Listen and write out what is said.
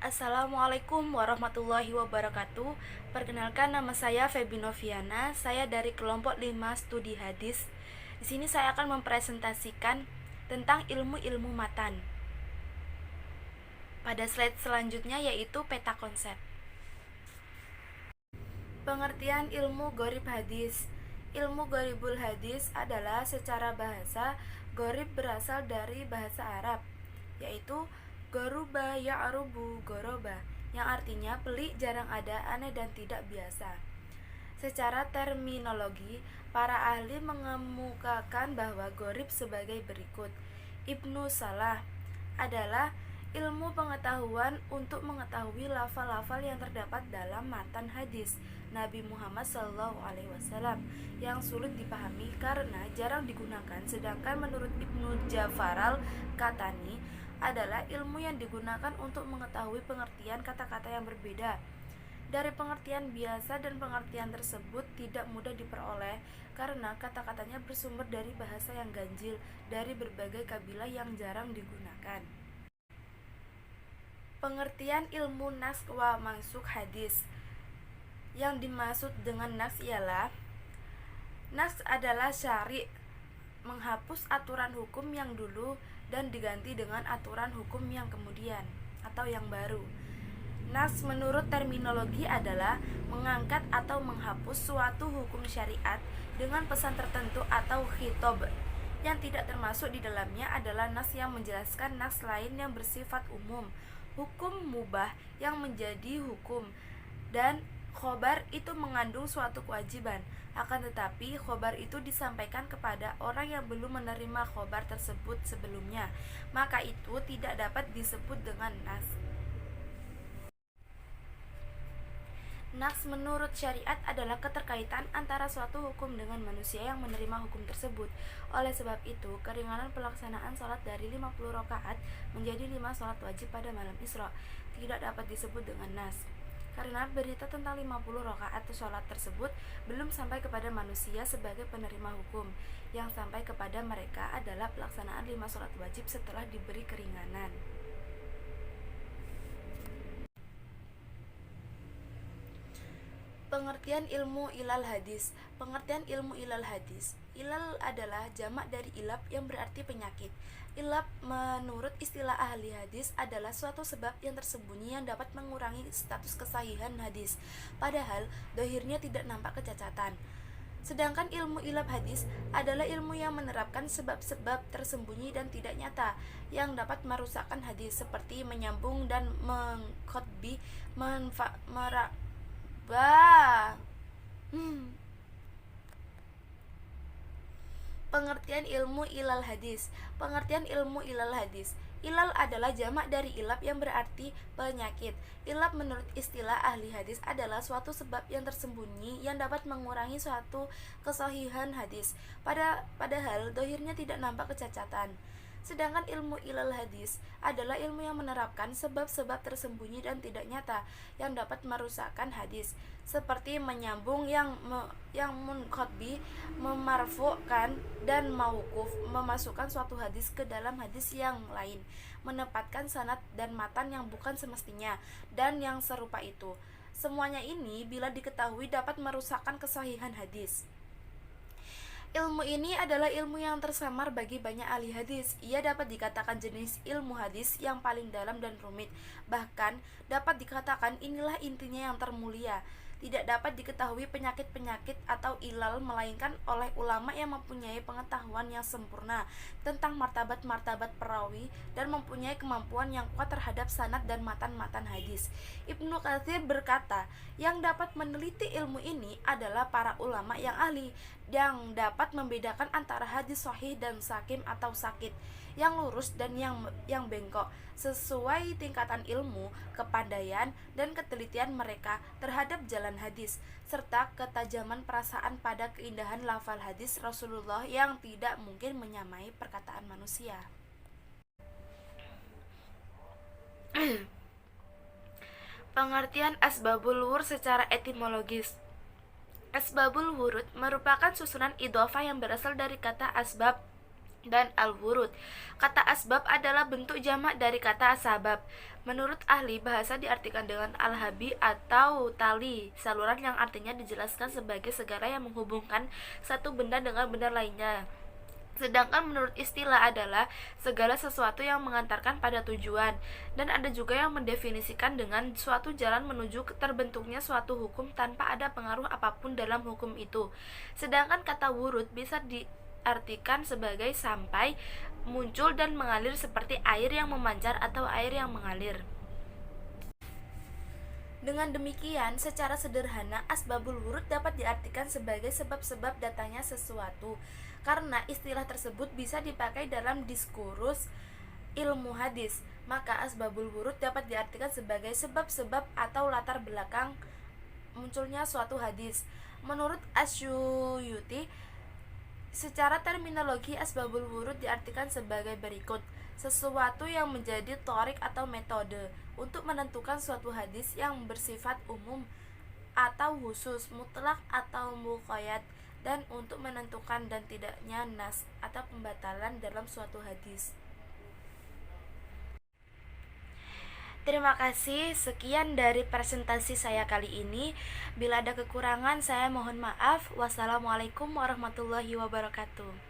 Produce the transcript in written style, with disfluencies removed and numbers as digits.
Assalamualaikum warahmatullahi wabarakatuh. Perkenalkan, nama saya Febi Noviana. Saya dari kelompok 5 studi hadis. Di sini saya akan mempresentasikan tentang ilmu-ilmu matan. Pada slide selanjutnya yaitu peta konsep. Pengertian ilmu gharib hadis. Ilmu gharibul hadis adalah secara bahasa, gharib berasal dari bahasa Arab, yaitu goruba ya'rubu goroba, yang artinya pelik, jarang ada, aneh dan tidak biasa. Secara terminologi, para ahli mengemukakan bahwa gharib sebagai berikut. Ibnu Salah adalah ilmu pengetahuan untuk mengetahui lafal-lafal yang terdapat dalam matan hadis Nabi Muhammad SAW yang sulit dipahami karena jarang digunakan. Sedangkan menurut Ibnu Jafaral Katani adalah ilmu yang digunakan untuk mengetahui pengertian kata-kata yang berbeda. Dari pengertian biasa dan pengertian tersebut tidak mudah diperoleh karena kata-katanya bersumber dari bahasa yang ganjil dari berbagai kabilah yang jarang digunakan. Pengertian ilmu nas wa mansukh hadis. Yang dimaksud dengan nas ialah nas adalah syari', menghapus aturan hukum yang dulu dan diganti dengan aturan hukum yang kemudian atau yang baru. Nas menurut terminologi adalah mengangkat atau menghapus suatu hukum syariat dengan pesan tertentu atau khitab. Yang tidak termasuk di dalamnya adalah nas yang menjelaskan nas lain yang bersifat umum, hukum mubah yang menjadi hukum, dan khobar itu mengandung suatu kewajiban. Akan tetapi khobar itu disampaikan kepada orang yang belum menerima khobar tersebut sebelumnya, maka itu tidak dapat disebut dengan nas. Nas menurut syariat adalah keterkaitan antara suatu hukum dengan manusia yang menerima hukum tersebut. Oleh sebab itu, keringanan pelaksanaan sholat dari 50 rakaat menjadi 5 sholat wajib pada malam Isra tidak dapat disebut dengan nas, karena berita tentang 50 rakaat sholat tersebut belum sampai kepada manusia sebagai penerima hukum. Yang sampai kepada mereka adalah pelaksanaan 5 sholat wajib setelah diberi keringanan. Pengertian ilmu ilal hadis. Pengertian ilmu ilal hadis. Ilal adalah jamak dari ilab yang berarti penyakit. Ilab menurut istilah ahli hadis adalah suatu sebab yang tersembunyi yang dapat mengurangi status kesahihan hadis, padahal dohirnya tidak nampak kecacatan. Sedangkan ilmu ilab hadis adalah ilmu yang menerapkan sebab-sebab tersembunyi dan tidak nyata yang dapat merusakkan hadis, seperti menyambung dan mengkhotbi, Pengertian ilmu ilal hadis. Pengertian ilmu ilal hadis. Ilal adalah jamak dari ilab yang berarti penyakit. Ilab menurut istilah ahli hadis adalah suatu sebab yang tersembunyi yang dapat mengurangi suatu kesahihan hadis, padahal dohirnya tidak nampak kecacatan. Sedangkan ilmu ilal hadis adalah ilmu yang menerapkan sebab-sebab tersembunyi dan tidak nyata yang dapat merusakkan hadis, seperti menyambung yang munqati, memarfu'kan dan mauquf, memasukkan suatu hadis ke dalam hadis yang lain, menempatkan sanad dan matan yang bukan semestinya, dan yang serupa itu. Semuanya ini bila diketahui dapat merusakkan kesahihan hadis. Ilmu ini adalah ilmu yang tersamar bagi banyak ahli hadis. Ia dapat dikatakan jenis ilmu hadis yang paling dalam dan rumit. Bahkan dapat dikatakan inilah intinya yang termulia. Tidak dapat diketahui penyakit-penyakit atau ilal melainkan oleh ulama yang mempunyai pengetahuan yang sempurna tentang martabat-martabat perawi dan mempunyai kemampuan yang kuat terhadap sanad dan matan-matan hadis. Ibnu Katsir berkata, yang dapat meneliti ilmu ini adalah para ulama yang ahli, yang dapat membedakan antara hadis sahih dan sakim atau sakit, yang lurus dan yang bengkok, sesuai tingkatan ilmu, kepandaian, dan ketelitian mereka terhadap jalan hadis, serta ketajaman perasaan pada keindahan lafal hadis Rasulullah yang tidak mungkin menyamai perkataan manusia. Pengertian asbabul wurud secara etimologis. Asbabul wurud merupakan susunan idhofah yang berasal dari kata asbab dan al-wurud. Kata asbab adalah bentuk jamak dari kata sabab. Menurut ahli bahasa diartikan dengan al-habi atau tali, saluran yang artinya dijelaskan sebagai segala yang menghubungkan satu benda dengan benda lainnya. Sedangkan menurut istilah adalah segala sesuatu yang mengantarkan pada tujuan. Dan ada juga yang mendefinisikan dengan suatu jalan menuju terbentuknya suatu hukum tanpa ada pengaruh apapun dalam hukum itu. Sedangkan kata wurud bisa diartikan sebagai sampai, muncul dan mengalir seperti air yang memancar atau air yang mengalir. Dengan demikian, secara sederhana, asbabul wurud dapat diartikan sebagai sebab-sebab datangnya sesuatu, karena istilah tersebut bisa dipakai dalam diskursus ilmu hadis. Maka asbabul wurud dapat diartikan sebagai sebab-sebab atau latar belakang munculnya suatu hadis. Menurut Asyuyuti, secara terminologi asbabul wurud diartikan sebagai berikut: sesuatu yang menjadi torik atau metode untuk menentukan suatu hadis yang bersifat umum atau khusus, mutlak atau muqayyad, dan untuk menentukan dan tidaknya nas atau pembatalan dalam suatu hadis. Terima kasih, sekian dari presentasi saya kali ini. Bila ada kekurangan saya mohon maaf. Wassalamualaikum warahmatullahi wabarakatuh.